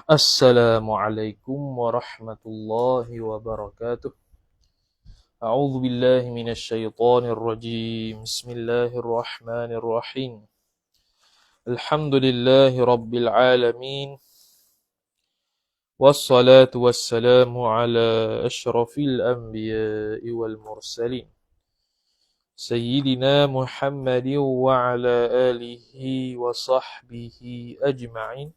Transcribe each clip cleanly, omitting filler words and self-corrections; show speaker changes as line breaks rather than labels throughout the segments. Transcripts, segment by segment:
Assalamualaikum warahmatullahi wabarakatuh. A'udzu billahi minasy syaithanir rajim. Bismillahirrahmanirrahim. Alhamdulillahi rabbil alamin. Wassalatu wassalamu ala asyrafil anbiya'i wal mursalin. Sayyidina Muhammadin wa ala alihi wa sahbihi ajma'in.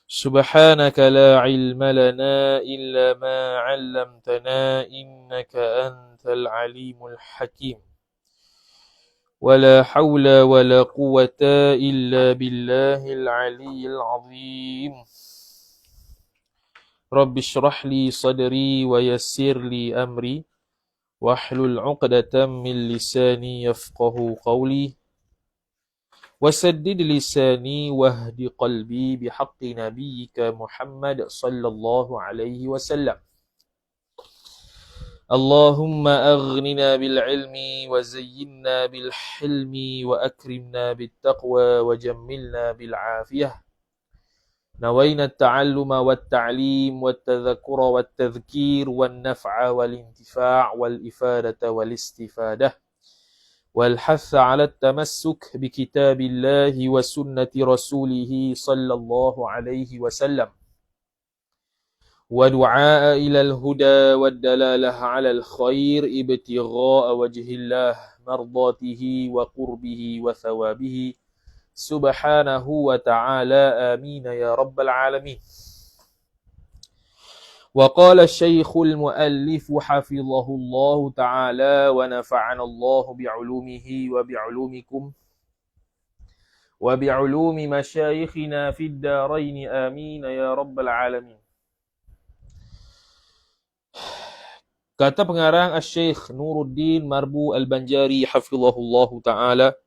سبحانك لا علم لنا إلا ما علمتنا إنك أنت العليم الحكيم ولا حول ولا قوة إلا بالله العلي العظيم رب اشرح لي صدري ويسر لي أمري واحلل عقدة من لساني يفقه قولي وسدد لساني واهد قلبي بحق نبيك محمد صلى الله عليه وسلم اللهم أغننا بالعلم وزينا بالحلم وأكرمنا بالتقوى وجملنا بالعافية نوينا التعلم والتعليم والتذكر والتذكير والنفع والانتفاع والإفادة والاستفادة والحث على التمسك بكتاب الله وسنة رسوله صلى الله عليه وسلم ودعاء إلى الهدى والدلالة على الخير ابتغاء وجه الله مرضاته وقربه وثوابه سبحانه وتعالى آمين يا رب العالمين. وقال الشيخ المؤلف حفظه الله تعالى ونفعنا الله بعلومه وبعلومكم وبعلوم مشايخنا في الدارين آمين يا رب العالمين. Kata pengarang Syekh Nuruddin Marbu Al-Banjari hafizahullah ta'ala,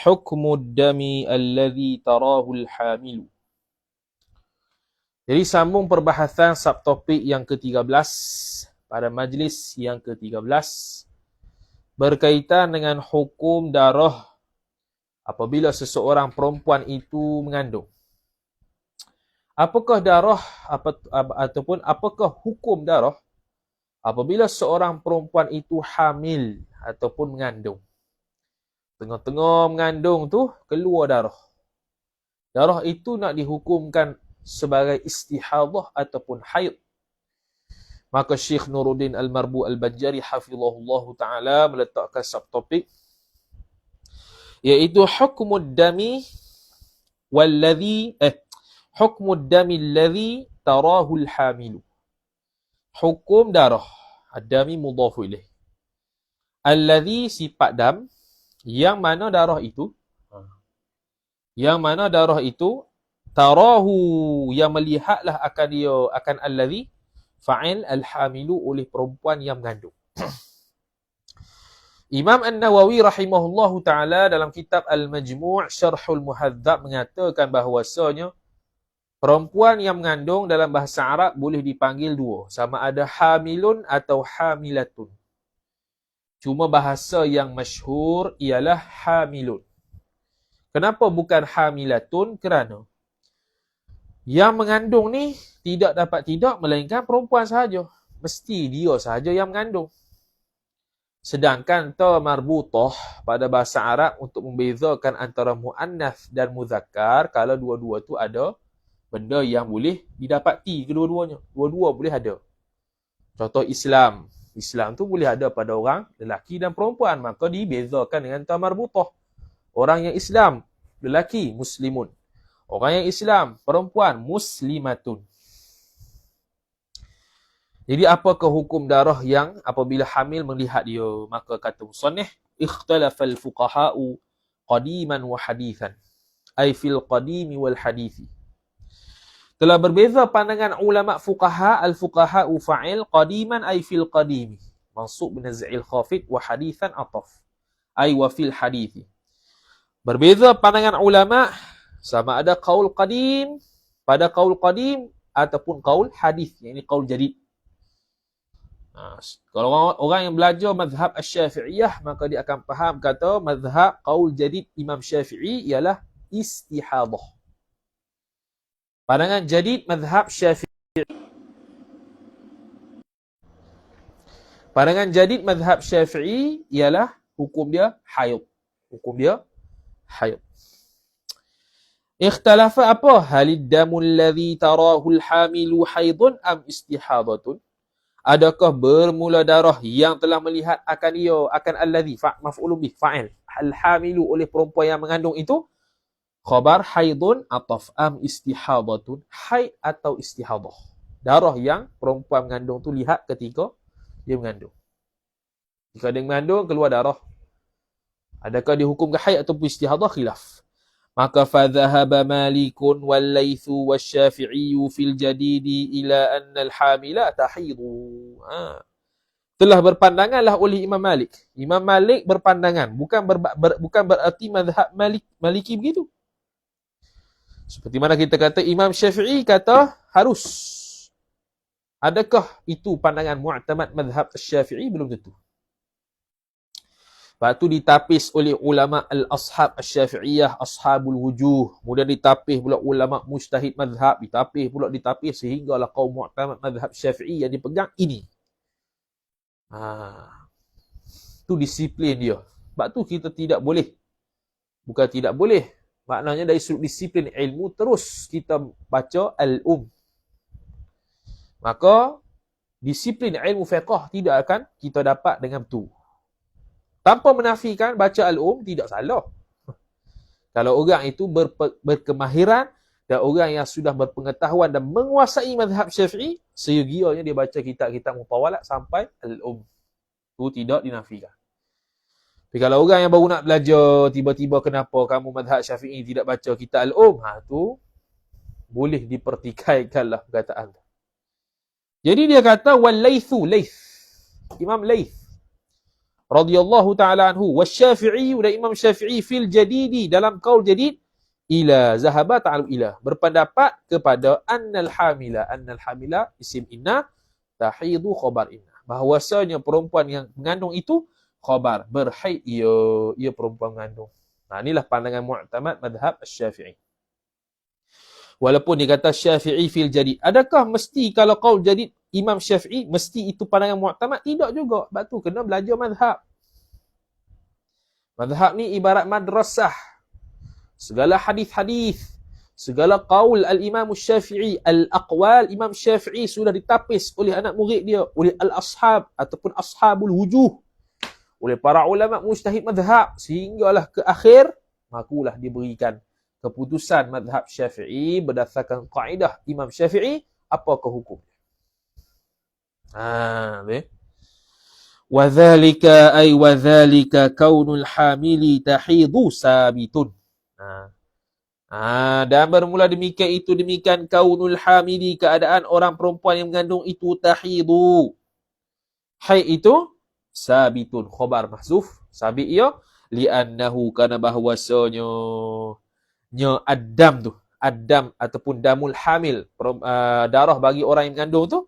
hukmud dami alladhi tarahul hamilu. Jadi sambung perbahasan subtopik yang ke-13 pada majlis yang ke-13 berkaitan dengan hukum darah apabila seseorang perempuan itu mengandung. Apakah darah ataupun apakah hukum darah apabila seorang perempuan itu hamil ataupun mengandung? Tengah-tengah mengandung tu keluar darah. Darah itu nak dihukumkan sebagai istihadah ataupun haid. Maka Syekh Nuruddin Al-Marbu Al-Banjari hafizahullah ta'ala meletakkan subtopik iaitu hukmud dami alladhi tarahul hamilu. Hukum darah. Ad-dami mudhafu ilaih. Alladhi sifat dam yang mana darah itu tarahu yang melihatlah akan dia akan alladhi fa'il al-hamilu oleh perempuan yang mengandung. Imam An-Nawawi rahimahullahu ta'ala dalam kitab Al-Majmu' Syarhul Muhadzab mengatakan bahawasanya perempuan yang mengandung dalam bahasa Arab boleh dipanggil dua, sama ada hamilun atau hamilatun. Cuma bahasa yang masyhur ialah hamilun. Kenapa bukan hamilatun? Kerana yang mengandung ni tidak dapat tidak melainkan perempuan sahaja. Mesti dia sahaja yang mengandung. Sedangkan ta marbutah pada bahasa Arab untuk membezakan antara muannas dan muzakkar, kalau dua-dua tu ada benda yang boleh didapati kedua-duanya. Dua-dua boleh ada. Contoh Islam. Islam tu boleh ada pada orang lelaki dan perempuan, maka dibezakan dengan ta marbutah. Orang yang Islam, lelaki, muslimun. Orang yang Islam, perempuan, muslimatun. Jadi apakah hukum darah yang apabila hamil melihat dia? Maka kata musannif, ikhtalafal fuqaha'u qadiman wa hadithan. Ay fil qadimi wal hadithi. Telah berbeza pandangan ulama fuqaha, al-fuqaha'u fa'il, qadiman ay fil qadimi. Mansub binaz'il khafid wa hadithan ataf. Ay wa fil hadithi. Berbeza pandangan ulama sama ada qaul qadim pada qaul qadim ataupun qaul hadis, yakni qaul jadid. Kalau orang yang belajar mazhab Asy-Syafi'iyah, maka dia akan faham kata mazhab qaul jadid Imam Syafi'i ialah istihadah. Pandangan jadid mazhab Syafi'i. Pandangan jadid mazhab Syafi'i ialah hukum dia haid. Hukum dia haid. Ikhtalafa apa? Halid damul ladzi tarahu al-hamilu haidun am istihadatun? Adakah bermula darah yang telah melihat akan dia, akan alladzi maf'ulun bih, fa'il. Al-hamilu oleh perempuan yang mengandung itu khabar haidun ataf am istihadatun? Haid atau istihadah. Darah yang perempuan mengandung tu lihat ketika dia mengandung. Jika dia mengandung keluar darah, adakah dihukum ke haid ataupun istihadah? Khilaf. Maka fadhahaba Malikun wal Laithu wasyafi'i fil jadidi ila anna al-hamila tahidu. Telah berpandanganlah oleh Imam Malik. Imam Malik berpandangan, bukan berarti mazhab Maliki begitu. Seperti mana kita kata Imam Syafi'i kata harus. Adakah itu pandangan mu'tamad mazhab Syafi'i? Belum tentu. Lepas tu ditapis oleh ulama al-ashab al-syafi'iyah, ashabul wujuh. Kemudian ditapis pula ulama mujtahid mazhab, ditapis sehinggalah kaum mu'tamad mazhab syafi'i yang dipegang ini. Tu disiplin dia. Sebab tu kita tidak boleh. Bukan tidak boleh. Maknanya dari sudut disiplin ilmu terus kita baca al-um. Maka disiplin ilmu fiqh tidak akan kita dapat dengan tu. Tanpa menafikan baca al-um tidak salah. Kalau orang itu berkemahiran dan orang yang sudah berpengetahuan dan menguasai mazhab Syafi'i, seyogianya dia baca kitab-kitab mutawalat sampai al-um. Itu tidak dinafikan. Tapi kalau orang yang baru nak belajar, tiba-tiba kenapa kamu mazhab Syafi'i tidak baca kitab al-um, tu boleh dipertikaikanlah perkataan tu. Jadi dia kata wal Laithu, Laith. Imam Laith radhiyallahu ta'ala anhu wasyafi'i dan Imam Syafi'i fil jadidi dalam qaul jadid ila zahaba ta'alu ila berpendapat kepada annal hamila isim inna tahidu khabar inna, bahawasanya perempuan yang mengandung itu khabar berhaid ia perempuan mengandung. Inilah pandangan mu'tamad madhab Syafi'i. Walaupun dia kata Syafi'i fil jadid, adakah mesti kalau qaul jadid Imam Syafi'i mesti itu pandangan mu'tamad? Tidak juga. Sebab tu kena belajar mazhab. Mazhab ni ibarat madrasah. Segala hadis-hadis, segala qaul al-Imam Syafi'i, al-aqwal Imam Syafi'i sudah ditapis oleh anak murid dia, oleh al-ashab ataupun ashabul wujuh, oleh para ulama mujtahid mazhab, sehinggalah ke akhir makulah diberikan keputusan mazhab Syafi'i berdasarkan kaedah Imam Syafi'i apakah hukumnya. Wadhalika kaunul hamili tahidu sabitun. Dan bermula demikian kaunul hamili, keadaan orang perempuan yang mengandung itu tahidu. Haid itu sabitun, khabar mahzuf, sabit ia li'annahu kana bahwasanya adam ataupun damul hamil, darah bagi orang yang mengandung tu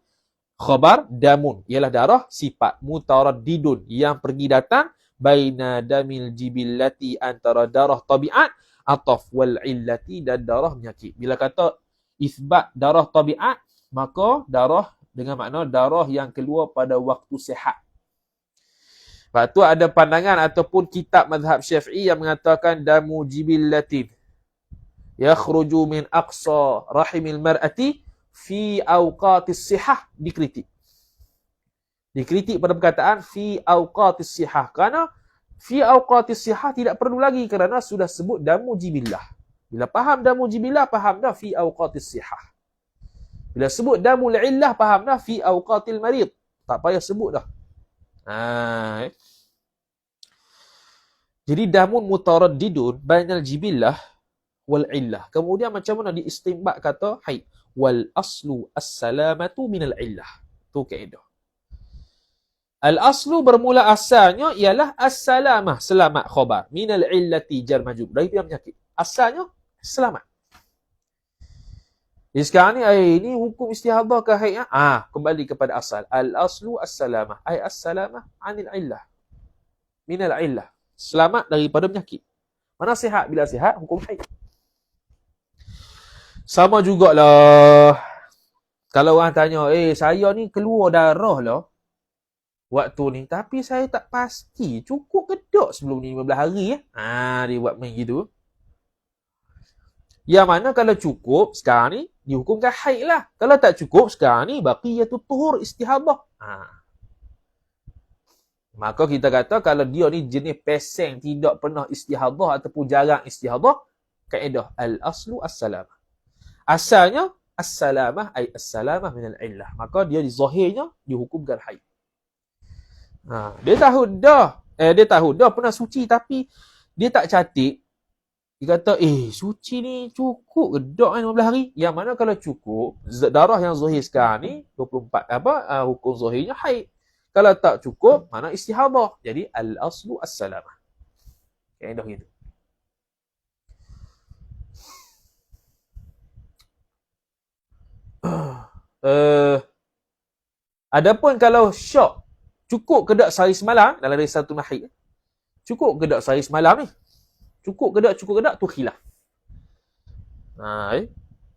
khabar damun, ialah darah sifat mutaraddidun yang pergi datang baina damil jibillati, antara darah tabiat ataf wal illati dan darah penyakit. Bila kata isbat darah tabiat, maka darah dengan makna darah yang keluar pada waktu sihat. Lepas tu ada pandangan ataupun kitab mazhab Syafi'i yang mengatakan damu jibillatin yakhruju min aqsa rahimil mar'ati fi awqatis sihah, dikritik pada perkataan fi awqatis sihah, kerana fi awqatis sihah tidak perlu lagi kerana sudah sebut damu jibillah. Bila faham damu jibillah, faham dah fi awqatis sihah. Bila sebut damul illah, faham dah fi awqatil marid, tak payah sebut dah. Jadi damun mutaraddidun bainal jibillah wal illah. Kemudian macam mana diistinbat kata haid? Wal aslu as-salamatu minal illah. Tu kaedah. Al-aslu bermula asalnya ialah as-salamah, selamat, khabar. Minal illati jar majrur, dari penyakit. Asalnya selamat. Jadi sekarang ni ini hukum istihadah ke haid? Kembali kepada asal. Al-aslu as-salamah. Ay as-salamah anil illah. Minal illah. Selamat daripada penyakit. Mana sihat? Bila sihat, hukum haid. Sama jugalah. Kalau orang tanya, saya ni keluar darah lah waktu ni. Tapi saya tak pasti cukup ke tak sebelum ni 15 hari. Dia buat main gitu. Yang mana kalau cukup sekarang ni, dihukumkan haid lah. Kalau tak cukup sekarang ni, baqiyatut tuhur istihadah. Maka kita kata kalau dia ni jenis peseng tidak pernah istihadah ataupun jarang istihadah, kaedah al-aslu as-salamah. Asalnya as-salamah ay as-salamah minal illah. Maka dia di zahirnya dihukumkan haid. Dia tahu dah pernah suci tapi dia tak cantik. Dia kata, suci ni cukup ke tak 15 hari? Yang mana kalau cukup, darah yang zahir sekarang ni 24 hukum zahirnya haid. Kalau tak cukup, mana istihadah. Jadi al-aslu as-salamah. Kaedah gitu. Adapun kalau syok, cukup ke tak sehari semalam dalam Risalatul Mahid? Cukup ke tak sehari semalam ni? Cukup ke tak tu khilaf.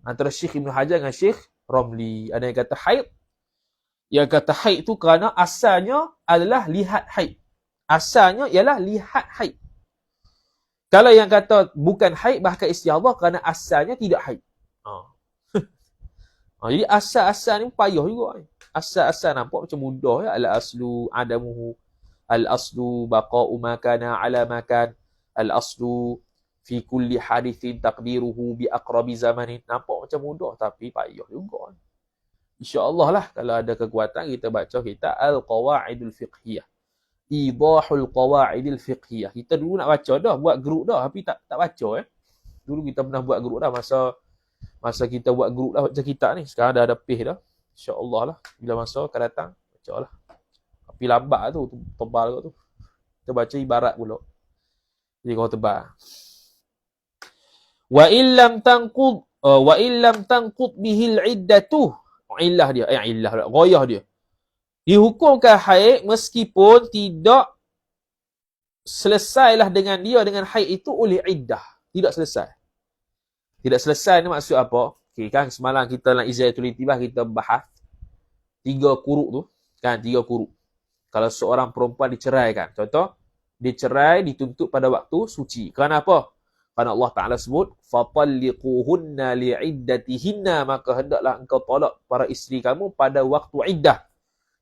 Antara Syekh Ibn Hajar dengan Syekh Romli. Ada yang kata haid. Yang kata haid tu kerana asalnya adalah lihat haid. Asalnya ialah lihat haid. Kalau yang kata bukan haid bahkan istihadah kerana asalnya tidak haid. Jadi asal-asal ni payah juga. Asal-asal nampak macam mudah ya. Al-aslu adamuhu. Al-aslu baqa'u makana ala makan. Al-aslu fi kulli hadithin taqdiruhu bi aqrabi zamanin. Nampak macam mudah tapi payah juga. InsyaAllah lah kalau ada kekuatan kita baca kitab Al-Qawaidul Fiqhiyah. Idahul Qawaidil Fiqhiyah. Kita dulu nak baca dah, buat group dah tapi tak baca. Dulu kita pernah buat group dah masa kita buat group dah baca kitab ni. Sekarang dah ada page dah. InsyaAllah lah. Bila masa akan datang, baca lah. Tapi lambat tu, tebal tu. Kita baca ibarat pula. Jadi kau tebal. Wa illam tanqud bihil iddatuh. Illah dia, ghayah dia. Dihukumkan haid meskipun tidak selesailah dengan haid itu oleh iddah. Tidak selesai. Tidak selesai ni maksud apa? Okay, kan semalam kita dalam Izalatul Intibah kita bahas 3 kuruk tu. Kan 3 kuruk. Kalau seorang perempuan diceraikan. Contoh, dicerai dituntut pada waktu suci. Kerana apa? Kerana Allah Ta'ala sebut, فَطَلِّقُهُنَّ لِعِدَّتِهِنَّ. Maka hendaklah engkau tolak para isteri kamu pada waktu iddah.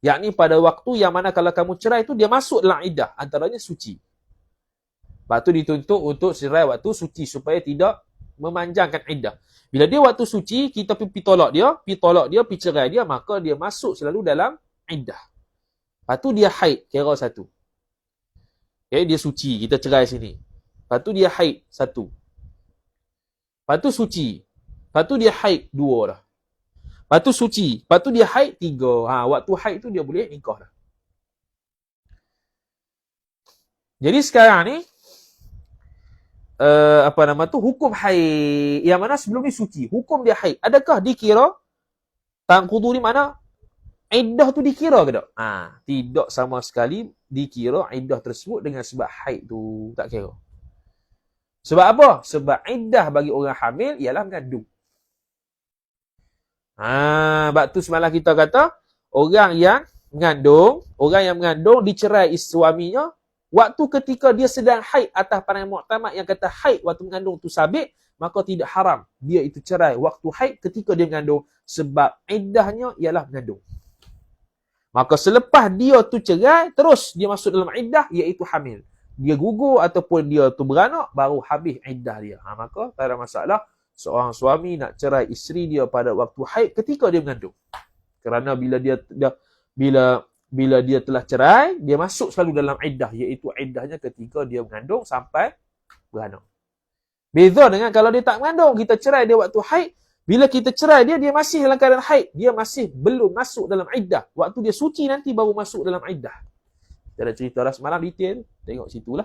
Yakni pada waktu yang mana kalau kamu cerai itu dia masuk dalam iddah. Antaranya suci. Lepas tu dituntut untuk cerai waktu suci supaya tidak memanjangkan iddah. Bila dia waktu suci, kita pergi tolak dia, pergi cerai dia, maka dia masuk selalu dalam iddah. Lepas tu dia haid, kira satu. Okay, dia suci, kita cerai sini. Lepas tu dia haid 1. Lepas tu suci. Lepas tu dia haid 2 dah. Lepas tu suci. Lepas tu dia haid 3. Waktu haid tu dia boleh nikah dah. Jadi sekarang ni, hukum haid. Yang mana sebelum ni suci. Hukum dia haid. Adakah dikira tangkudu ni mana? Iddah tu dikira ke tak? Tidak sama sekali dikira iddah tersebut dengan sebab haid tu. Tak kira. Sebab apa? Sebab iddah bagi orang hamil ialah mengandung. Sebab tu semalam kita kata, orang yang mengandung dicerai suaminya, waktu ketika dia sedang haid atas pandangan mu'tamad yang kata haid waktu mengandung tu sabit, maka tidak haram dia itu cerai waktu haid ketika dia mengandung. Sebab iddahnya ialah mengandung. Maka selepas dia tu cerai, terus dia masuk dalam iddah iaitu hamil. Dia gugur ataupun dia tu beranak, baru habis iddah dia. Maka tak ada masalah seorang suami nak cerai isteri dia pada waktu haid ketika dia mengandung. Kerana bila dia telah cerai, dia masuk selalu dalam iddah, iaitu iddahnya ketika dia mengandung sampai beranak. Beza dengan kalau dia tak mengandung, kita cerai dia waktu haid, bila kita cerai dia masih dalam keadaan haid, dia masih belum masuk dalam iddah. Waktu dia suci nanti baru masuk dalam iddah. Kita ada cerita dah semalam detail. Tengok situlah.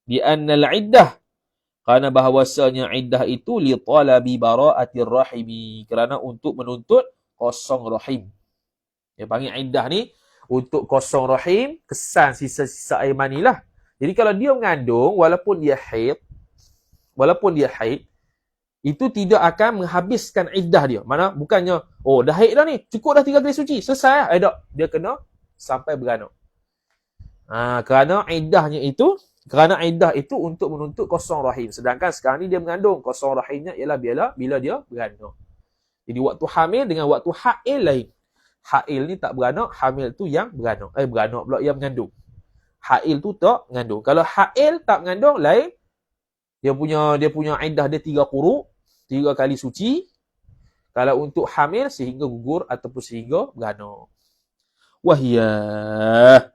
Li'annal iddah. Kerana bahawasanya iddah itu li talabi bara'atir rahimi. Kerana untuk menuntut kosong rahim. Dia panggil iddah ni untuk kosong rahim, kesan sisa-sisa air mani lah. Jadi kalau dia mengandung, walaupun dia haid, itu tidak akan menghabiskan iddah dia. Mana bukannya, oh dah haid dah ni, cukup dah 3 kali suci, selesai. Tak. Dia kena sampai beranak. Kerana iddah itu untuk menuntut kosong rahim. Sedangkan sekarang ni dia mengandung, kosong rahimnya ialah bila dia beranak. Jadi waktu hamil dengan waktu hail lain. Hail ni tak beranak, hamil tu yang beranak. Beranak pula yang mengandung. Hail tu tak mengandung. Kalau hail tak mengandung, lain. Dia punya iddah dia 3 quru, 3 kali suci. Kalau untuk hamil, sehingga gugur ataupun sehingga beranak. Wahiyah.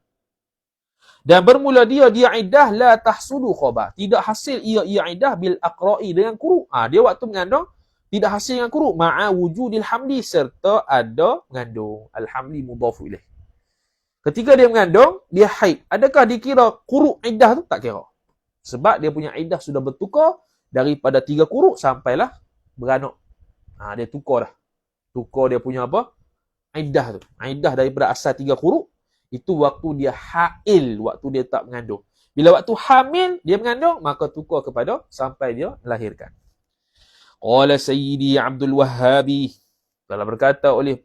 Dan bermula dia iddah la tahsulu khabar. Tidak hasil ia iddah bil aqra'i dengan quru. Dia waktu mengandung tidak hasil dengan quru ma'a wujudil hamli serta ada mengandung. Al-hamli mudhafu ilaih. Ketika dia mengandung, dia haid. Adakah dikira quru iddah tu? Tak kira. Sebab dia punya iddah sudah bertukar daripada 3 quru sampailah beranak. Dia tukar dah. Tukar dia punya apa? Iddah tu. Iddah daripada asal 3 quru itu waktu dia hail, waktu dia tak mengandung. Bila waktu hamil dia mengandung, maka tukar kepada sampai dia melahirkan. Qala Sayyidi Abdul Wahhabi, telah berkata oleh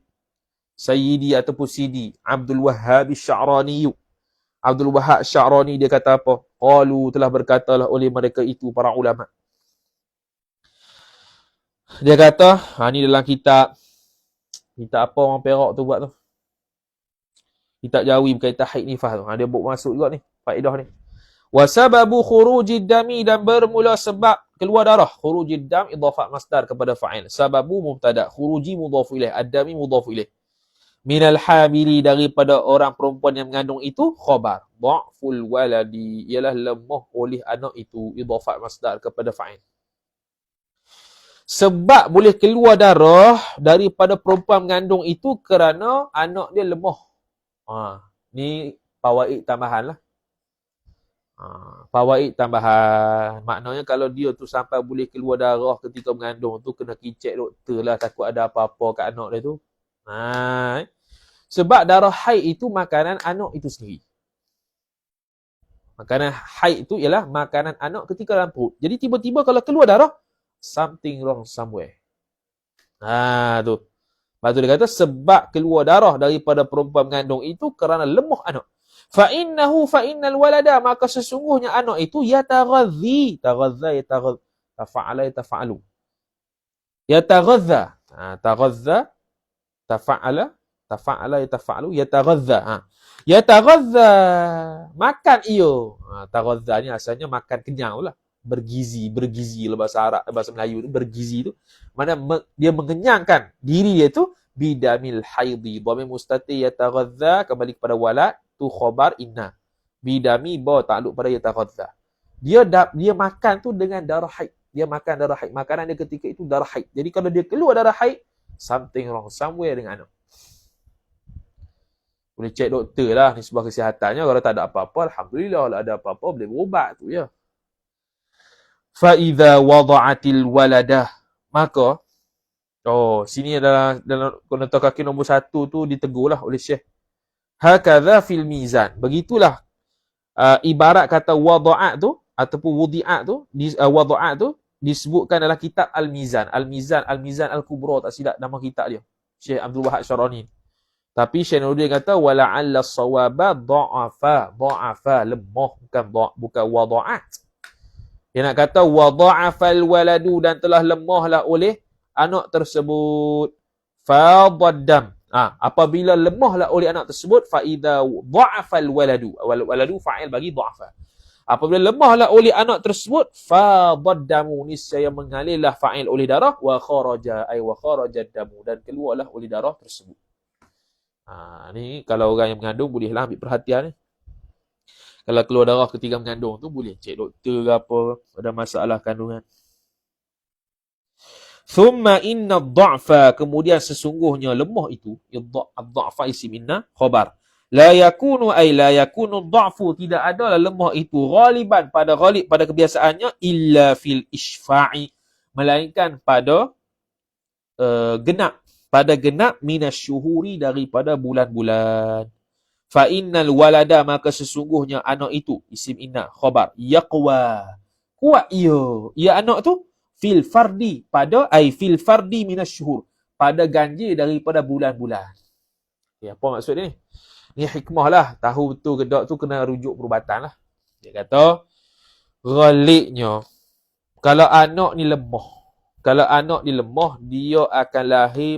Sayyidi ataupun Sidi Abdul Wahhabi Sya'rani. Abdul Wahhab Sya'rani dia kata apa? Qalu, telah berkatalah oleh mereka itu para ulama. Dia kata, ni dalam kitab apa orang Perak tu buat tu? Kitab Jawi berkaitan haid nifas tu. Dia buat masuk juga ni, faedah ni. Wa sababu khurujid dami, dan bermula sebab keluar darah. Khurujid dam idhafat masdar kepada fa'il. Sababu mubtada, khuruji mudhafu ilaih, ad-dami mudhafu ilaih. Minal hamili, daripada orang perempuan yang mengandung itu, khabar. Dha'ful waladi, ialah lemah oleh anak itu, idhafat masdar kepada fa'il. Sebab boleh keluar darah daripada perempuan mengandung itu kerana anak dia lemah. Ni fawaid tambahan lah. Fawaid tambahan. Maknanya kalau dia tu sampai boleh keluar darah ketika mengandung tu, kena kicek doktor lah, takut ada apa-apa kat anak dia tu. Sebab darah haid itu makanan anak itu sendiri. Makanan haid itu ialah makanan anak ketika dalam perut. Jadi tiba-tiba kalau keluar darah, something wrong somewhere. Tu. Lepas tu dia kata, sebab keluar darah daripada perempuan mengandung itu kerana lemah anak. Fa'innal walada, maka sesungguhnya anak itu yataghadzi. Tafa'ala yatafa'alu. Yataghadza. Tafa'ala yatafa'alu. Yataghadza. Yataghadza. Makan ia. Taghadza ni asalnya makan kenyang pula. Bergizi lah bahasa Arab, bahasa Melayu tu, bergizi tu. Mana dia mengenyangkan diri dia tu, bidamil haidhi. Dhamir mustatir yataghadza, kembali kepada walad, tu khabar inna. Bidami bawa takluk pada yataghadza. Dia makan tu dengan darah haid. Dia makan darah haid. Makanan dia ketika itu darah haid. Jadi kalau dia keluar darah haid, something wrong somewhere dengan anak. Boleh cek doktor lah, ni sebuah kesihatannya. Kalau tak ada apa-apa, alhamdulillah. Kalau ada apa-apa, boleh berubat tu ya. Fa'idha wada'atil waladah. Maka, sini dalam konotor kaki nombor 1 tu ditegurlah oleh Syekh. Hakadha fil mizan. Begitulah ibarat kata wada'at tu, ataupun wudi'at tu, wada'at tu, disebutkan dalam kitab Al-Mizan. Al-Mizan Al-Kubra, tak silap nama kitab dia. Syekh Abdul Wahab Syarani. Tapi Syekh Nuruddin kata, wala'alla sawaba da'afa, lemah, bukan wada'at. Dia nak kata wada'afal waladu, dan telah lemahlah oleh anak tersebut. Fadaddam. Apabila lemahlah oleh anak tersebut, fa idza dha'afal waladu. Waladu fa'il bagi dha'afa. Apabila lemahlah oleh anak tersebut, fadaddamu, niscaya mengalirlah fa'il oleh darah, wa kharaja damu, dan keluarlah oleh darah tersebut. Ni kalau orang yang mengandung bolehlah ambil perhatian ni. Kalau keluar darah ketika mengandung tu, boleh cek doktor ke apa, ada masalah kandungan. Thumma inna dha'fa, kemudian sesungguhnya lemah itu, dha'fa isim inna, khabar. La yakunu dha'fu, tidak adalah lemah itu ghaliban, pada kebiasaannya, illa fil isfa'i, melainkan pada genap minasyuhuri, daripada bulan-bulan. Fa innal walada, maka sesungguhnya anak itu, isim inna, khabar, yaqwa. Kuat ia. Ia anak tu fil fardi, fil fardi minasyhur. Pada ganjil daripada bulan-bulan. Ya, apa maksud dia ni? Ni hikmah lah. Tahu betul gedak tu kena rujuk perubatan lah. Dia kata, ghaliknya, kalau anak ni lemah, dia akan lahir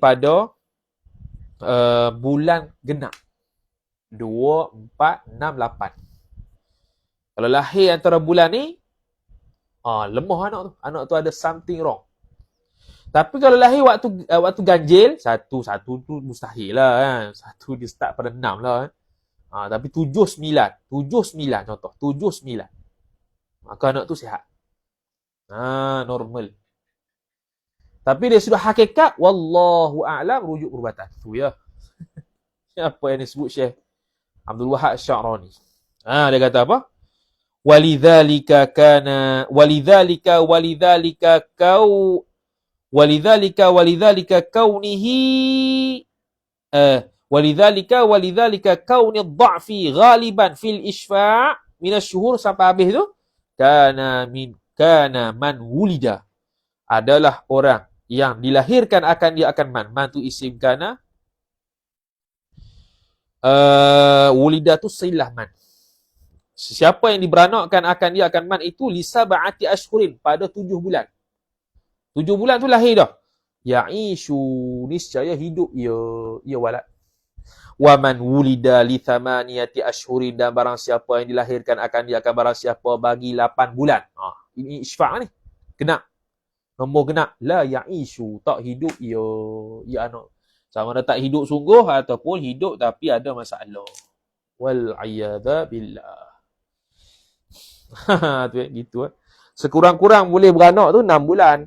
pada bulan genap. 2, 4, 6, 8. Kalau lahir antara bulan ni, lemah anak tu ada something wrong. Tapi kalau lahir waktu ganjil, satu tu mustahil lah kan. Satu dia start pada 6 lah kan. Tapi 7, 9 contoh, 7, 9. Maka anak tu sihat. Normal. Tapi dia sudah hakikat, wallahu a'lam, rujuk perubatan. Tu ya. Apa yang disebut Syekh Abdul Wahab Sya'rani. Dia kata apa? Walidhalika kauni dha'fi ghaliban fil ishfa' min asyhur, sampai habis tu, kana man wulida, adalah orang yang dilahirkan akan dia akan man tu isim kana, wulida tu silah man. Siapa yang diberanakkan akan dia akan man itu lisab'ati ashhurin, pada 7 bulan. 7 bulan tu lahir dah. Ya'ishu, niscaya hidup ia walad. Wa man wulida li thamaniyati ashhurin, dan barang siapa yang dilahirkan akan dia akan barang siapa bagi 8 bulan. Ini isfa' ni. Genap. Nombor genap. La ya'ishu, tak hidup ia anak. Sama ada tak hidup sungguh ataupun hidup tapi ada masalah. Wal a'yadha billah. Gitu. Sekurang-kurang boleh beranak tu 6 bulan.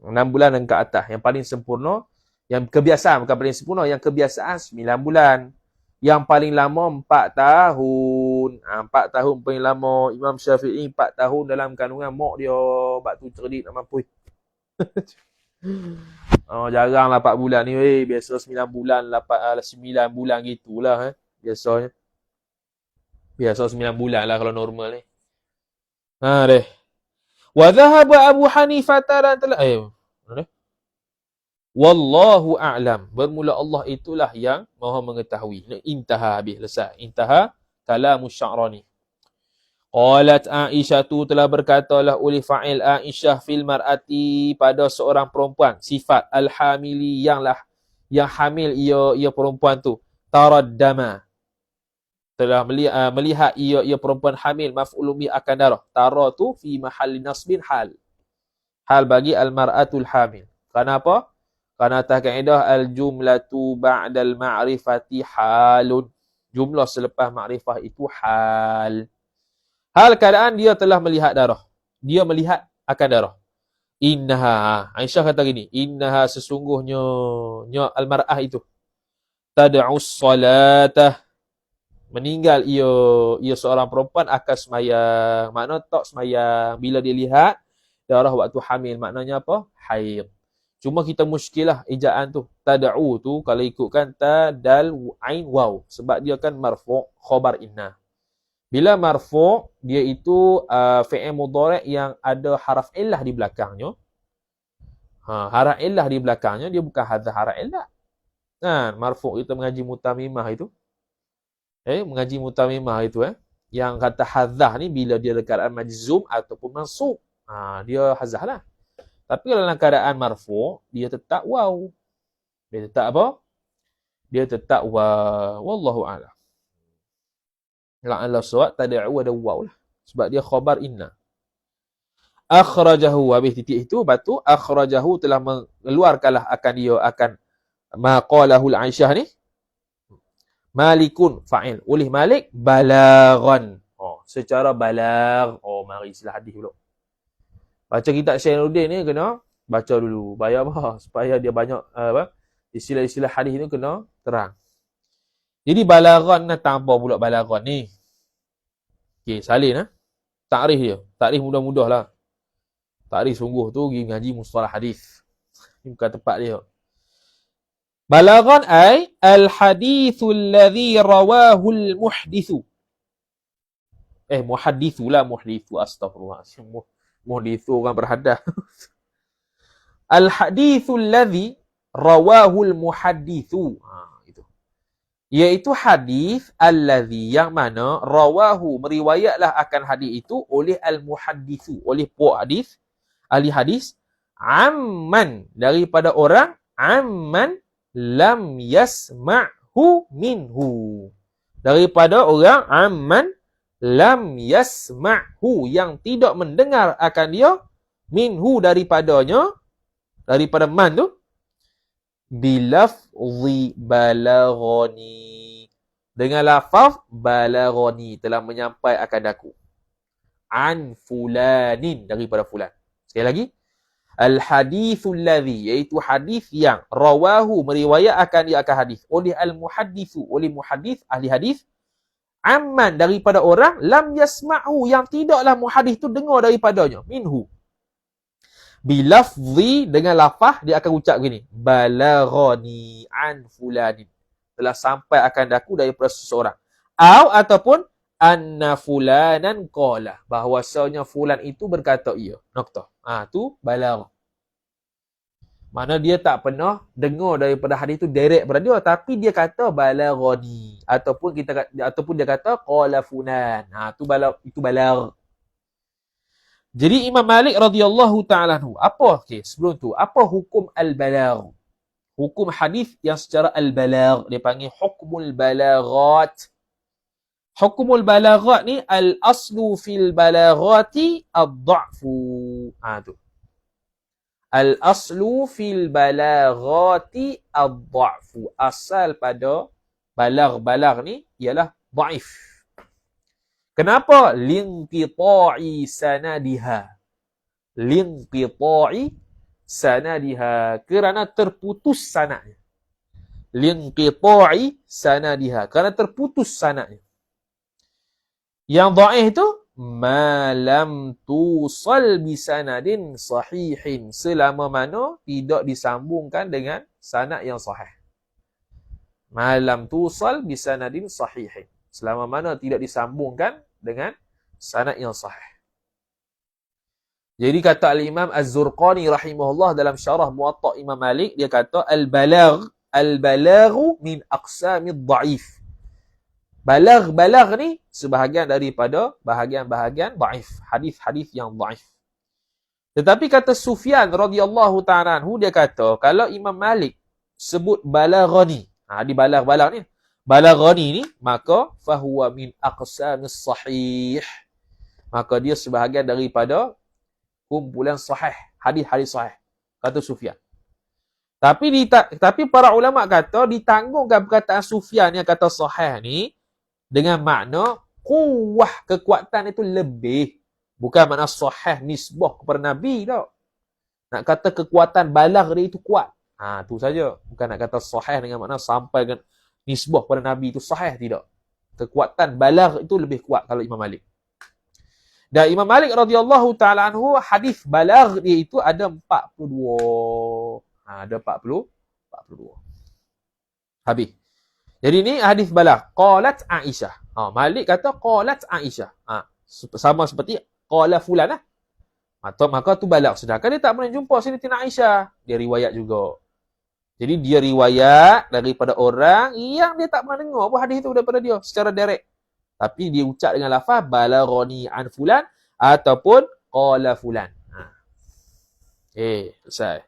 6 bulan dan ke atas. Yang paling sempurna, yang kebiasaan, bukan paling sempurna, yang kebiasaan 9 bulan. Yang paling lama 4 tahun. 4 tahun paling lama. Imam Syafi'i 4 tahun dalam kandungan mak dia. Bak tu cerdik nak mampu. Jaranglah 4 bulan ni. Biasa 9 bulan, 9 bulan gitulah. Biasanya. Biasa 9 bulan lah kalau normal ni. Deh. Wa dhahaba Abu Hanifah dan telah wallahu a'lam. Bermula Allah itulah yang Maha mengetahui. Intaha, habis selesai. Intaha kalamus Sya'rani. Qalat Aisyah, tu telah berkatalah oleh fa'il Aisyah fil mar'ati, pada seorang perempuan, sifat al-hamili, yang hamil ia perempuan tu, taraddama, telah melihat ia perempuan hamil, maf'ul bih akan darah. Tara tu fi mahalli nasbin hal bagi al-mar'atul hamil. Kenapa? Kerana atas kaedah al-jumlatu ba'dal ma'rifati halun. Jumlah selepas ma'rifah itu hal. Hal keadaan dia telah melihat darah. Dia melihat akan darah. Innaha, Aisyah kata gini, innaha, sesungguhnya al-mar'ah itu, tad'us salatah, meninggal ia seorang perempuan akan semayang. Makna tak semayang bila dia lihat darah waktu hamil. Maknanya apa? Haid. Cuma kita muskilah ejaan tu. Tad'u tu kalau ikutkan ta dal ain waw, sebab dia kan marfu' khabar inna. Bila marfu' dia itu fi'il mudhari' yang ada haraf illah di belakangnya. Haraf illah di belakangnya, dia bukan hadza haraf illah. Marfu' kita mengaji mutamimah itu. Mengaji mutamimah itu yang kata hadzah ni bila dia dekat majzum ataupun mansub, dia hadzah lah. Tapi kalau dalam keadaan marfu', dia tetap waw. Dia tetap apa? Dia tetap waw. Wallahu a'lam. La'alla suwat tad'u ada waw lah. Sebab dia khabar inna. Akhrajahu, habis titik itu, batu akhrajahu telah mengeluarkanlah akan dia akan maqalahul Aisyah ni. Malikun fa'il oleh Malik balaghan. Secara balag. Mari istilah hadis dulu. Baca kitab Syainuddin ni kena baca dulu. Bayar apa? Supaya dia banyak istilah-istilah hadis ni kena terang. Jadi balaghan datang apa pula balaghan ni? Okey, salin takrif dia. Takrif mudah-mudahlah. Takrif sungguh tu pergi ngaji mustalah hadis. Ini bukan tempat dia. Balaghan ay al-hadithul ladzi rawahul muhdithu. Muhadithu lah, muhdithu. Astagfirullah. Muhdithu orang berhadas. Al-hadithul ladzi rawahul muhaddithu. Itu. Iaitu hadis alladzi yang mana rawahu meriwayatlah akan hadis itu oleh al-muhaddithu, oleh puak hadis, ahli hadis, amman daripada orang, amman lam yasma'hu minhu. Daripada orang, amman lam yasma'hu, yang tidak mendengar akan dia, minhu daripadanya, daripada man tu, bilafzi balaghani, dengan lafaz balaghani, telah menyampai akan aku, an fulanin, daripada fulan. Sekali lagi, al-hadithul ladzi, iaitu hadis yang rawahu meriwayat akan dia akan hadis oleh al-muhaddithu, oleh muhaddis, ahli hadis, amman daripada orang, lam yasma'hu, yang tidaklah muhaddis tu dengar daripadanya, minhu, bilafzi, dengan lafaz dia akan ucap begini, balaghani an fulanin, telah sampai akan aku daripada seseorang, ataupun anna fulanan qala, bahwasanya fulan itu berkata ia, noktah. Tu balagh. Mana dia tak pernah dengar daripada hadis itu direct pada dia, tapi dia kata balaghani, ataupun dia kata qala fulan. Itu balagh. Jadi Imam Malik radhiyallahu ta'ala anhu, sebelum tu, apa hukum al-balagh? Hukum hadis yang secara al-balagh, dia panggil hukmul balaghat. Hukmul balaghat ni, al-aslu fil balaghati ad-dha'fu. Tu. Al-aslu fil balaghati ad-dha'fu. Asal pada balagh ni ialah dhaif. Kenapa? Linqita'i sanadiha. Linqita'i sanadiha. Kerana terputus sanadnya. Linqita'i sanadiha. Kerana terputus sanadnya. Yang dhaif itu, ma lam tusal bisanadin sahihin. Selama mana tidak disambungkan dengan sanad yang sahih. Ma lam tusal bisanadin sahihin. Selama mana tidak disambungkan dengan sanad yang sahih. Jadi kata al-Imam Az-Zurqani rahimahullah dalam syarah Muwatta' Imam Malik, dia kata al-balaghu min aqsamid dha'if. Balagh ni sebahagian daripada bahagian-bahagian dhaif, hadis-hadis yang dhaif. Tetapi kata Sufyan radhiyallahu ta'ala anhu, dia kata kalau Imam Malik sebut balaghani, di balagh ni, balaghani ni, maka fahuwa min aqsamis sahih, maka dia sebahagian daripada kumpulan sahih, hadis-hadis sahih, kata Sufyan. Tapi para ulama kata ditanggungkan perkataan Sufyan yang kata sahih ni dengan makna kuwah, kekuatan itu lebih, bukan makna sahih nisbah kepada Nabi tau. Nak kata kekuatan balagh dia itu kuat, tu saja. Bukan nak kata sahih dengan makna sampai kan nisbah pada Nabi itu sahih, tidak. Kekuatan balagh itu lebih kuat kalau Imam Malik. Dan Imam Malik radhiyallahu ta'ala anhu, hadis balagh dia itu ada 42. Ada 42. Habis. Jadi ni hadis balagh. Qalat Aisyah. Malik kata qalat Aisyah. Sama seperti qala fulan lah. Maka tu balagh. Sedangkan dia tak pernah jumpa Sayyidatina Aisyah. Dia riwayat juga. Jadi dia riwayat daripada orang yang dia tak pernah dengar apa hadis itu daripada dia secara direct. Tapi dia ucap dengan lafaz balaghani an fulan ataupun qala fulan. Selesai.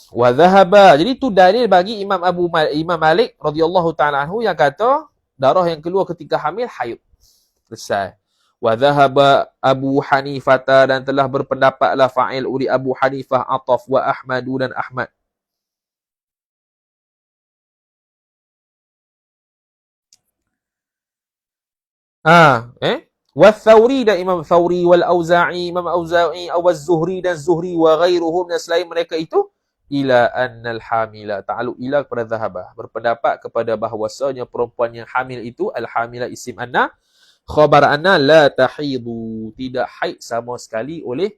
Wa dhahaba. Jadi tu dalil bagi Imam Malik radhiyallahu ta'ala anhu yang kata darah yang keluar ketika hamil haid. Selesai. Wa dhahaba Abu Hanifah, dan telah berpendapatlah fa'il uli Abu Hanifah, Ataf wa Ahmadu, dan Ahmad. Wa Thawri, dan Imam Thawri, wal Auza'i, Imam Auza'i, awaz Zuhri, dan Zuhri, wa ghairuhum, dan selain mereka itu, ila annal hamila, ta'aluk ila kepada zahabah, berpendapat kepada bahawasanya perempuan yang hamil itu, al-hamila isim anna, khabar anna la tahidu, tidak haid sama sekali oleh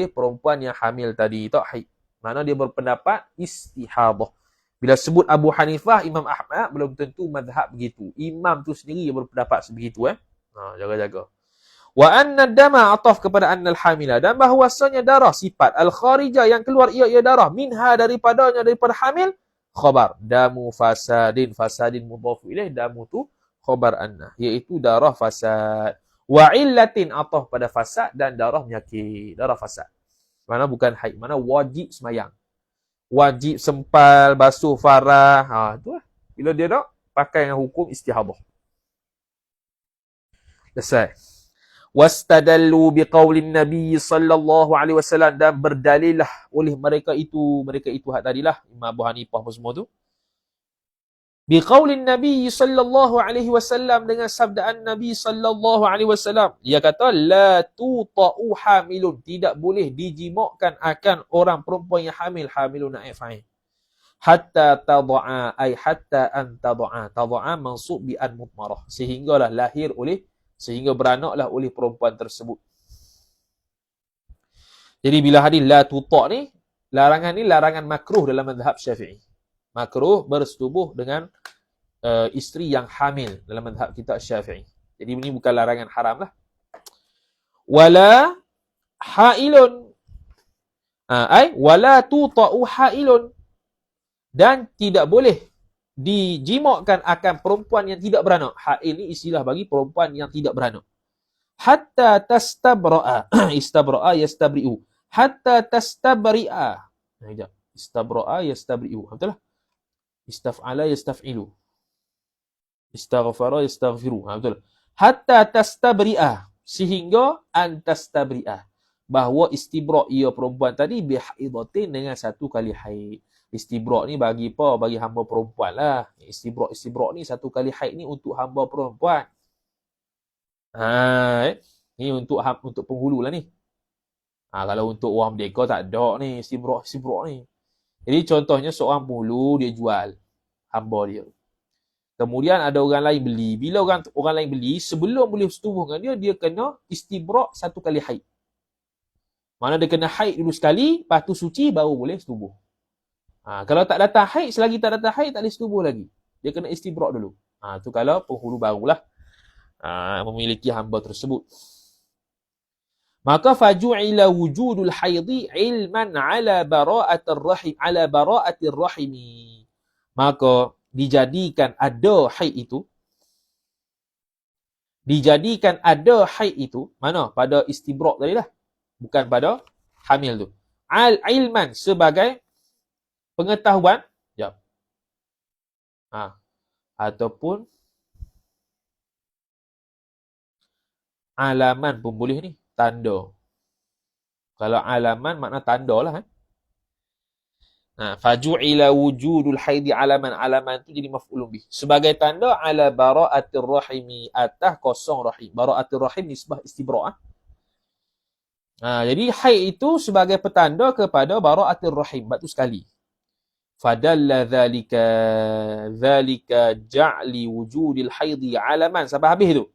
perempuan yang hamil tadi, tak haid. Mana dia berpendapat istihadah. Bila sebut Abu Hanifah, Imam Ahmad, belum tentu mazhab begitu. Imam tu sendiri yang berpendapat sebegitu. Jaga-jaga. Wa anna dama ataf kepada annal hamila. Dan bahawasanya darah sifat al-kharijah yang keluar ia darah. Minha daripada hamil. Khabar. Damu fasadin. Fasadin mudhafu ilaih. Damu tu khabar anna. Iaitu darah fasad. Wa illatin ataf pada fasad dan darah penyakit. Darah fasad. Mana bukan haid. Mana wajib semayang. Wajib sempal, basuh farah. Itu lah. Bila dia nak, pakai dengan hukum istihadah. Selesai. Wastadallu biqaulin Nabi sallallahu alaihi wasallam, dan berdalillah oleh mereka itu hak tadilah Imam Abu Hanifah apa semua tu. Biqaulin Nabi sallallahu alaihi wasallam, dengan sabdaan Nabi sallallahu alaihi wasallam. Dia kata la tuta'u hamilun, tidak boleh dijimakkan akan orang perempuan yang hamil. Hamilun naib fa'il. Hatta tad'a, ay hatta an tad'a. Tad'a mansub bi an mutmarah, sehinggalah sehingga beranaklah oleh perempuan tersebut. Jadi bila hadis la tuta' ni, larangan makruh dalam mazhab Syafi'i. Makruh bersetubuh dengan isteri yang hamil dalam mazhab kita Syafi'i. Jadi ini bukan larangan haram lah. Wala hailun. Wala tuta'u hailun. Dan tidak boleh dijimakkan akan perempuan yang tidak beranak. Hail ni istilah bagi perempuan yang tidak beranak. Hatta tastabra'a. Istabra'a yastabri'u. Hatta tastabri'a. Istabra'a yastabri'u. Betul lah? Istaf'ala yastaf'ilu. Istaghfara yastaghfiru. Betul. Hatta tastabri'a. Sehingga antastabri'a. Bahawa istibra' ia perempuan tadi bihaidatin, dengan satu kali haid. Istibra' ni bagi apa? Bagi hamba perempuan lah. Istibra' ni satu kali haid ni untuk hamba perempuan. Ni untuk penghulu lah ni. Kalau untuk orang merdeka tak ada ni istibra' ni. Jadi contohnya seorang penghulu dia jual hamba dia. Kemudian ada orang lain beli. Bila orang lain beli, sebelum boleh setubuh dengan dia kena istibra' satu kali haid. Mana dia kena haid dulu sekali, lepas tu suci baru boleh setubuh. Kalau tak datang haid, selagi tak datang haid tak boleh setubuh lagi. Dia kena istibra' dulu. Tu kalau penghulu barulah memiliki hamba tersebut. Maka faju'ila wujudul haidhi ilman ala bara'atir rahimi. Maka dijadikan ada haid itu mana? Pada istibra' tadi lah. Bukan pada hamil tu. Ilman sebagai pengetahuan. Ataupun alaman pun boleh ni. Tanda. Kalau alaman makna tanda lah. Faju'ila wujudul haidi alaman. Alaman tu jadi maf'ulun bih. Sebagai tanda ala bara'atir rahimi, atas kosong rahim. Bara'atir rahim nisbah istibra'. Jadi haid itu sebagai petanda kepada bara'atir rahim. Batu sekali. Fadalla dhalika ja'li wujudil haidi alaman. Sampai habis tu.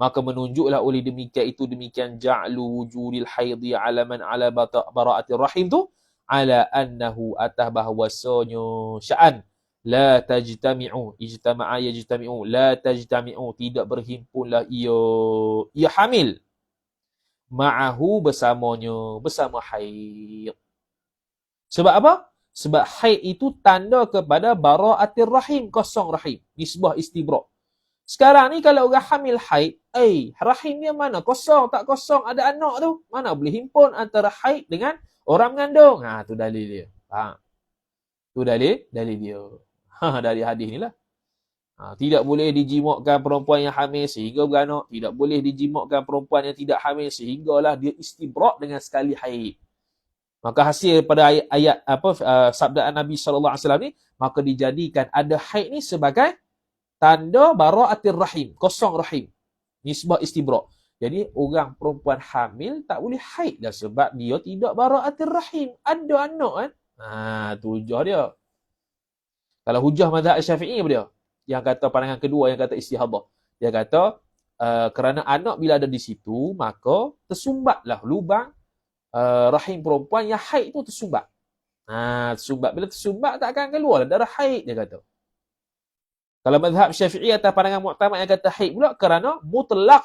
Maka menunjuklah oleh demikian ja'lu wujudil haidi alaman ala bara'atir rahim tu, ala annahu atah bahawasanya sya'an la tajtami'u, ijtama'a yajtami'u, la tajtami'u, tidak berhimpunlah ia hamil ma'ahu bersama haid. Sebab apa? Sebab haid itu tanda kepada bara'atir rahim, kosong rahim, nisbah istibra'. Sekarang ni kalau orang hamil haid, rahim dia mana? Kosong, tak kosong, ada anak tu. Mana boleh himpun antara haid dengan orang mengandung? Tu dalil dia. Tu dalil dia. Dari hadis ni lah. Tidak boleh dijimakkan perempuan yang hamil sehingga beranak. Tidak boleh dijimakkan perempuan yang tidak hamil sehinggalah dia istibra' dengan sekali haid. Maka hasil pada ayat sabdaan Nabi sallallahu alaihi wasallam ni, maka dijadikan ada haid ni sebagai tanda bara'atir rahim, kosong rahim, nisbah istibra'. Jadi orang perempuan hamil tak boleh haid dah sebab dia tidak bara'atir rahim, ada anak kan. Tu hujah dia. Kalau hujah mazhab Syafi'i apa dia? Yang kata pandangan kedua, yang kata istihadah. Dia kata kerana anak bila ada di situ, maka tersumbatlah lubang rahim perempuan yang haid tu tersumbat. Tersumbat. Bila tersumbat tak akan keluar darah haid, dia kata. Kalau mazhab Syafi'i atas pandangan muktamad yang kata haid pula kerana mutlaq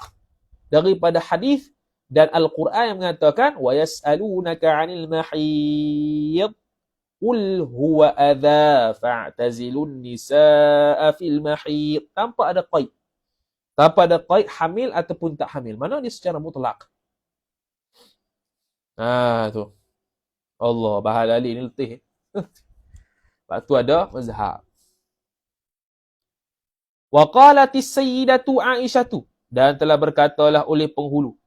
daripada hadis dan Al-Quran yang mengatakan wa yas'alunaka 'anil mahid qul huwa adza fa'tazilun nisaa fil mahid, tanpa ada qaid. Tanpa ada qaid hamil ataupun tak hamil. Mana dia secara mutlaq. Tu. Allah, bahal Ali ni letih. Lepas tu ada mazhab. Wa qalatis sayyidatu Aisyah, dan telah berkatalah oleh penghulu.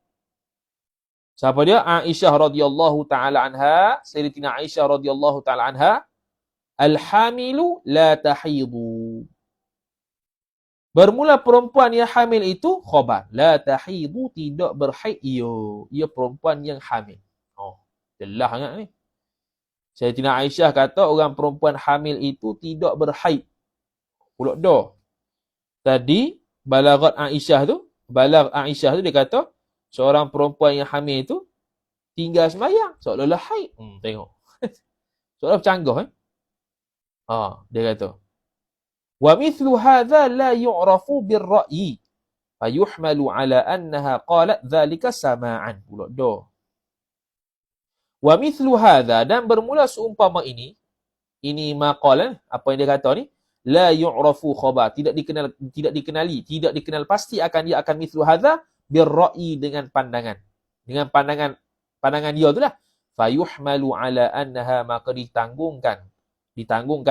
Siapa dia? Aisyah radhiyallahu taala anha, Sayyidatina Aisyah radhiyallahu taala anha, al-hamilu la tahidu. Bermula perempuan yang hamil itu khabar, la tahidu, tidak berhaid ia perempuan yang hamil. Jelas sangat ni. Sayyidatina Aisyah kata orang perempuan hamil itu tidak berhaid. Pulak dah. Tadi balaghat Aisyah tu, dia kata seorang perempuan yang hamil tu tinggal sembahyang seolah-olah haid. Tengok. Seolah bercanggah dia kata. Wa mithlu hadha la yu'rafu bir-ra'yi fayuhmalu ala annaha qalat dhalika sama'an. Pulak dah. Wa mithlu hadha, dan bermula seumpama ini maqalan, apa yang dia kata ni, la yu'rafu khabar, tidak dikenal pasti akan dia akan mithlu hadha birra'i, dengan pandangan dia itulah, fayuhmalu ala annaha, maka ditanggungan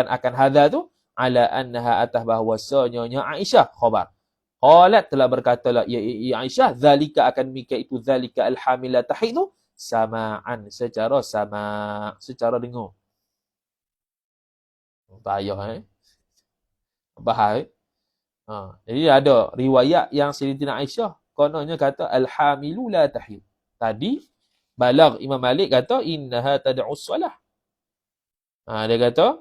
akan hadha tu, ala annaha, atas bahawasanya Aisyah khabar. Qalat, telah berkatalah ya Aisyah, zalika, akan demikian itu, zalika alhamil la tahidu, sama'an, secara dengar. Bahaya bahaya. Jadi ada riwayat yang Sayyidatina Aisyah kononnya kata al-hamilu la tahid. Tadi balagh Imam Malik kata innaha tad'us salah. Dia kata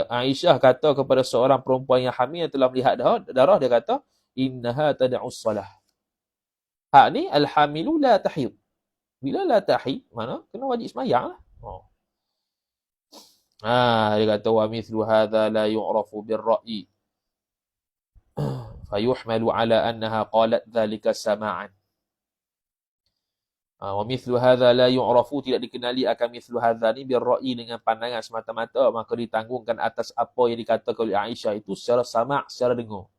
Aisyah kata kepada seorang perempuan yang hamil yang telah melihat darah, dia kata innaha tad'us salah. Hak ni al-hamilu la tahid. Bila la tahid, mana kena wajib sembahyang lah. Dia kata wa mithlu hadha la yu'rafu bir-ra'yi fayuhmalu ala annaha qalat dhalika sama'an. Wa mithlu hadha la yu'rafu, tidak dikenali akan mithlu hadha ni bir-ra'yi, dengan pandangan semata-mata, maka ditanggungkan atas apa yang dikatakan oleh Aisyah itu secara sama', secara dengar.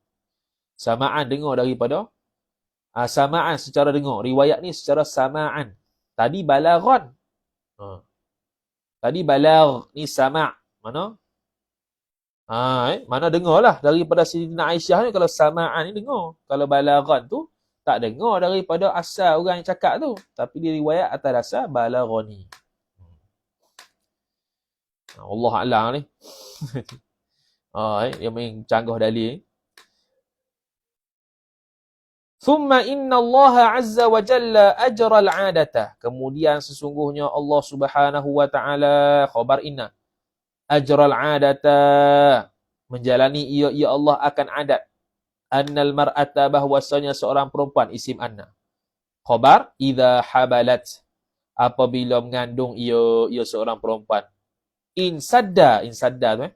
Sama'an, dengar daripada sama'an, secara dengar. Riwayat ni secara sama'an. Tadi balaghan. Tadi balagh, ni sama'. Mana? Mana dengarlah daripada Sayyidatina Aisyah ni, kalau sama'an ni dengar. Kalau balaghan tu tak dengar daripada asal orang yang cakap tu, tapi dia riwayat atas dasar balaghani. Allah A'lam ni. Dia main canggah dalil. Thumma inna Allah azza wa jalla ajra al-'adata. Kemudian sesungguhnya Allah Subhanahu wa taala, khabar inna, ajra al-'adata, menjalani ia Allah akan adat, annal mar'ata, bahwasanya seorang perempuan, isim anna, khabar idza habalat, apabila mengandung ia seorang perempuan, insadda tu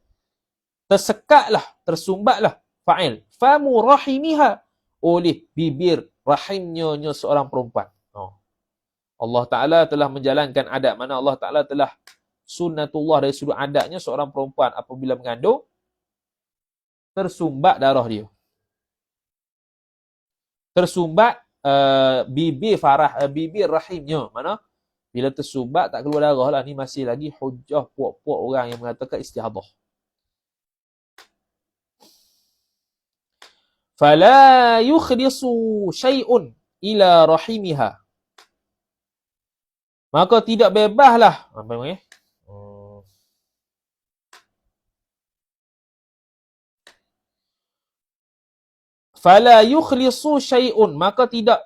tersekatlah, tersumbatlah, fa'il, famu rahimiha, oleh bibir rahimnya seorang perempuan. Allah Ta'ala telah menjalankan adat, mana Allah Ta'ala telah sunnatullah dari sudut adatnya, seorang perempuan apabila mengandung tersumbat darah dia, tersumbat bibir rahimnya. Mana bila tersumbat tak keluar darah lah, ni masih lagi hujah puak-puak orang yang mengatakan istihadah. Fala yukhlisu syai'un ila rahimiha, maka tidak bebaslah, apa namanya? Fala yukhlisu syai'un, maka tidak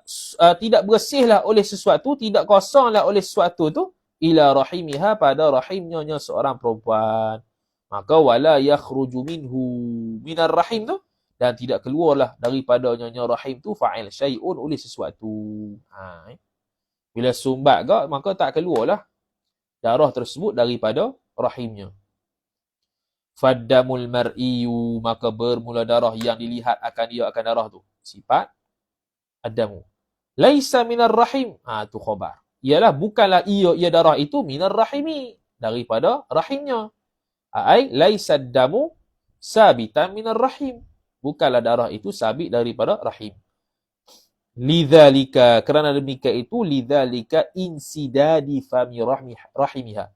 bersihlah oleh sesuatu, tidak kosonglah oleh sesuatu tu, ila rahimiha, pada rahimnya seorang perempuan. Maka wala yakhruju minhu, minar rahim tu, dan tidak keluarlah daripada nyonya rahim tu, fa'il syai'un, oleh sesuatu. Bila sumbat gak, maka tak keluarlah darah tersebut daripada rahimnya. Faddamul mar'iyu, maka bermula darah yang dilihat akan dia akan darah tu. Sifat addamu. Laisa minar rahim. Tu khabar. Ialah bukanlah ia darah itu minar rahimi, daripada rahimnya. Ai laisa damu sabitan minar rahim. Bukanlah darah itu sabit daripada rahim. Lidzalika, kerana demikian itu, lidzalika insidadi fami rahimiha.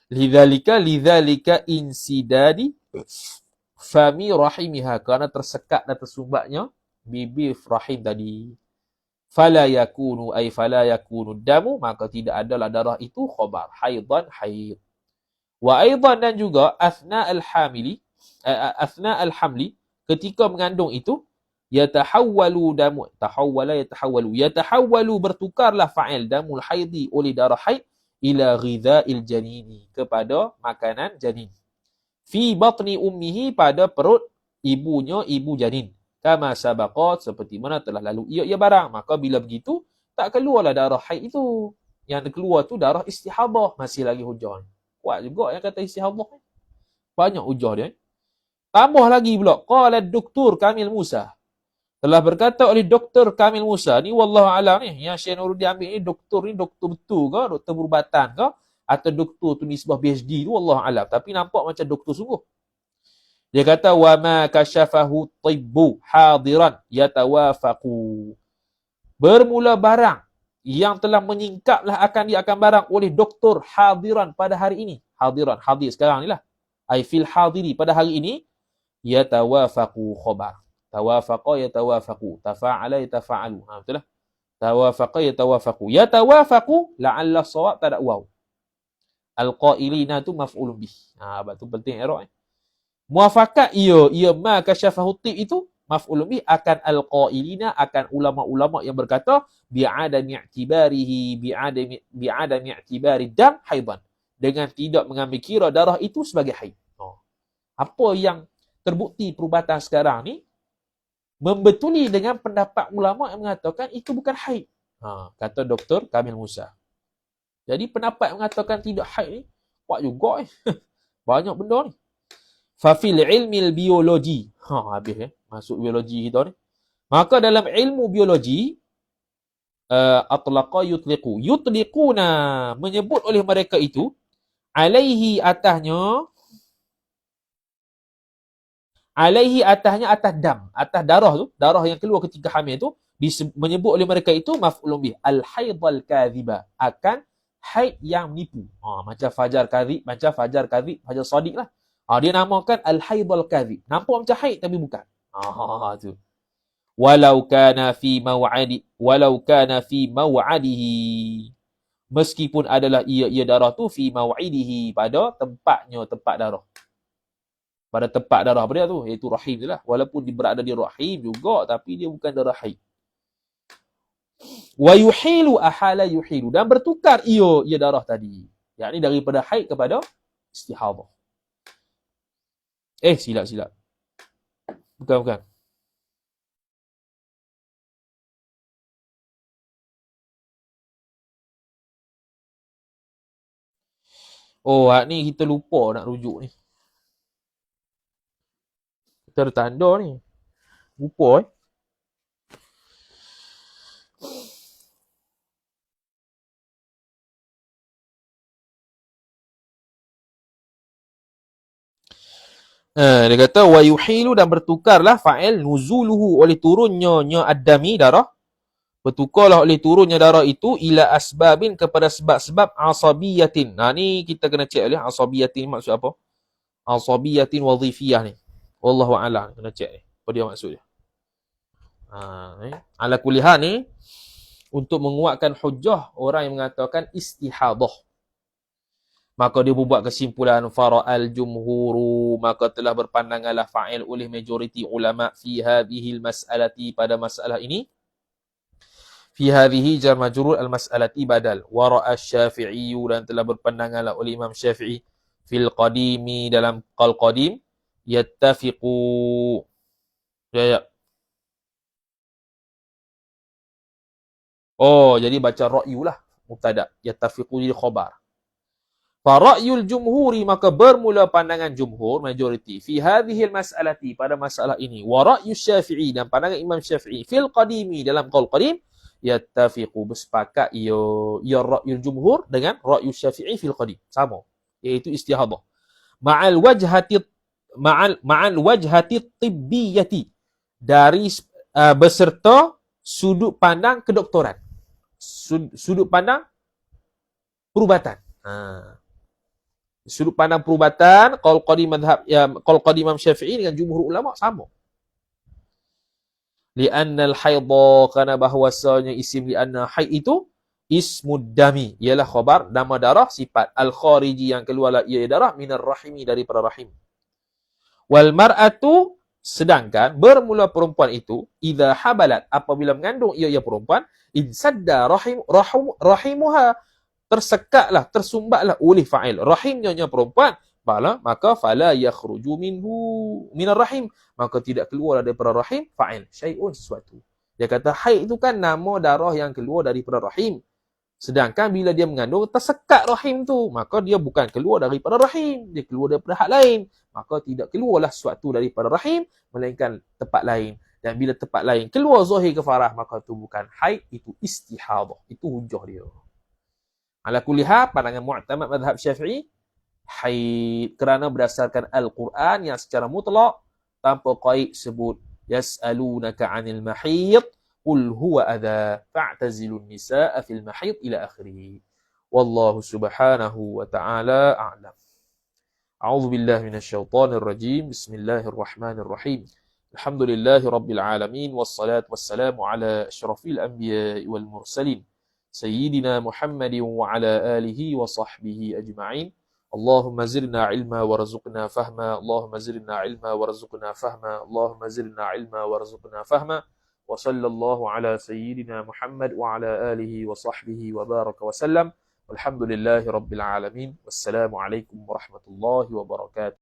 Lidzalika insidadi fami rahimiha, kerana tersekat dan tersumbatnya bibir rahim tadi. Fala yakunu damu, maka tidak adalah darah itu khabar haidan haid. Wa aidan, dan juga athna al-hamli, ketika mengandung itu, yatahawwalu bertukarlah fa'il damul haidi oleh darah haid ila ghidha'il janini, kepada makanan janin. Fi batni ummihi, pada perut ibunya, ibu janin. Kama sabaqat, seperti mana telah lalu ia barang. Maka bila begitu, tak keluarlah darah haid itu. Yang keluar tu darah istihadah. Masih lagi hujah. Kuat juga yang kata istihadah. Banyak hujah dia. Tambah lagi pula, qala Dr. Kamil Musa, telah berkata oleh Dr. Kamil Musa ni, wallahu alam ni, yang Syekh Nuruddin ambil ni, doktor betul ke, doktor perubatan ke, atau doktor tu nisbah PhD tu, wallahu alam. Tapi nampak macam doktor sungguh. Dia kata, wa ma kasyafahu tibbu hadiran yatawafaqu. Bermula barang yang telah menyingkaplah dia akan barang oleh doktor hadiran pada hari ini. Hadiran, hadir sekarang ni lah. Ai fil hadiri, pada hari ini, yatawafaqu khabar. Tawafaqa yatawafaqu, tafa'ala yatafa'alu. Betul lah. Tawafaqa yatawafaqu. Yatawafaqu la'alla shawab tak ada waw. Al-qailina tu maf'ulun bih. Sebab tu penting i'rab. Muafakat ia ma kasyafahu tib itu maf'ulun bih akan al-qailina, akan ulama-ulama yang berkata bi'adami i'tibarihi bi'adami i'tibari dam haidan, dengan tidak mengambil kira darah itu sebagai haid. Apa yang terbukti perubatan sekarang ni membetuli dengan pendapat ulama yang mengatakan itu bukan haid. Kata Dr. Kamil Musa. Jadi pendapat yang mengatakan tidak haid ni kuat juga. Banyak benda ni. Fafil ilmil biologi. Habis masuk biologi kita ni. Maka dalam ilmu biologi, atlaqa yutliqu. Yutliquna, menyebut oleh mereka itu, alaihi atasnya atas dam, atas darah tu, darah yang keluar ketika hamil tu, menyebut oleh mereka itu maf'ulun bih al-haidal kadhiba, akan haid yang menipu. Macam fajar kadhib, fajar sadiq lah. Dia namakan al-haidal kadhib. Nampak macam haid tapi bukan. Tu. Walau kana fi maw'adihi, meskipun adalah ia darah tu fi maw'idihi, pada tempatnya, tempat darah. Pada tempat darah dia tu, iaitu rahim je lah. Walaupun dia berada di rahim juga, tapi dia bukan darah haid. Wa yuhilu ahala yuhilu, dan bertukar ia darah tadi. Yakni daripada haid kepada istihadah. Silap. Bukan. Ni kita lupa nak rujuk ni. Kita ada tanda ni. Lupa dia kata wa yuhilu, dan bertukarlah fa'il nuzuluhu, oleh turunnya ad-dami, darah. Bertukarlah oleh turunnya darah itu ila asbabin, kepada sebab-sebab asabiyatin. Ni kita kena cek oleh asabiyatin maksud apa? Asabiyatin wadhifiyah ni. Wallahu a'lam, kena cek ni. Apa dia maksud dia? Ala kulli hal ni untuk menguatkan hujah orang yang mengatakan istihadah. Maka dia buat kesimpulan fara'al jumhuru, maka telah berpandanganlah fa'il oleh majoriti ulama fi hadhil mas'alati, pada masalah ini. Fi hadhihi jar majrur al mas'alati badal. Wa ra'a Syafi'i, dan telah berpandanganlah oleh Imam Syafi'i fil qadimi, dalam qal qadim, yattafiqu. Ya. Jadi baca ra'yu lah mubtada, yattafiqu jadi khabar. Fara'yul jumhuri, maka bermula pandangan jumhur, majoriti, fi hadhil mas'alati, pada masalah ini, wa ra'yu syafi'i, dan pandangan Imam Syafi'i, fil qadimi, dalam qaul qadim, yattafiqu, bersepakat ya ra'yul jumhur dengan ra'yu syafi'i fil qadim. Sama. Iaitu istihadah. Ma'al wajhati tibbiyati, dari beserta sudut pandang kedoktoran. Sudut pandang perubatan. Sudut pandang perubatan, qaul qadim madhab, qaul qadim Imam Syafi'i dengan jumhur ulama sama. Li'anna al-haidha, kerana bahawasanya isim li'anna haid itu ismud dami, ialah khabar nama darah, sifat al-khariji, yang keluar ia darah, minar rahimi, daripada rahim. Wal mar'atu, sedangkan bermula perempuan itu, idza habalat, apabila mengandung ia perempuan, insadda rahimuha, tersekatlah, tersumbatlah oleh fa'il rahimnya perempuan, maka fala yakhruju minhu minar rahim, maka tidak keluar daripada rahim fa'il syai'un, sesuatu. Dia kata haid itu kan nama darah yang keluar daripada rahim, sedangkan bila dia mengandung tersekat rahim tu, maka dia bukan keluar daripada rahim, dia keluar daripada hak lain, maka tidak keluarlah sesuatu daripada rahim melainkan tempat lain. Dan bila tempat lain keluar zahir kafarah, maka itu bukan haid, itu istihadah. Itu hujah dia. Ala kulli hal, pandangan mu'tamad mazhab Syafi'i, haid, kerana berdasarkan Al-Quran yang secara mutlak tanpa qaid sebut yas'alunaka 'anil mahid qul huwa adha fa'tazilun nisaa fil mahid ila akhirih. Wallahu subhanahu wa ta'ala a'lam. A'udzu billahi minasyaitonir rajim. Bismillahirrahmanirrahim. Alhamdulillahi rabbil alamin, wassalatu wassalamu ala asyrafil anbiya'i wal mursalin, Sayyidina Muhammadin wa ala alihi wa sahbihi ajma'in. Allahumma zirna ilma warzuqna fahma. Allahumma zirna ilma warzuqna fahma. Allahumma zirna ilma warzuqna fahma. Wa sallallahu ala Sayyidina Muhammad wa ala alihi wa sahbihi wa baraka wa sallam. Walhamdulillahi rabbil alamin. Wassalamu alaikum warahmatullahi wabarakatuh.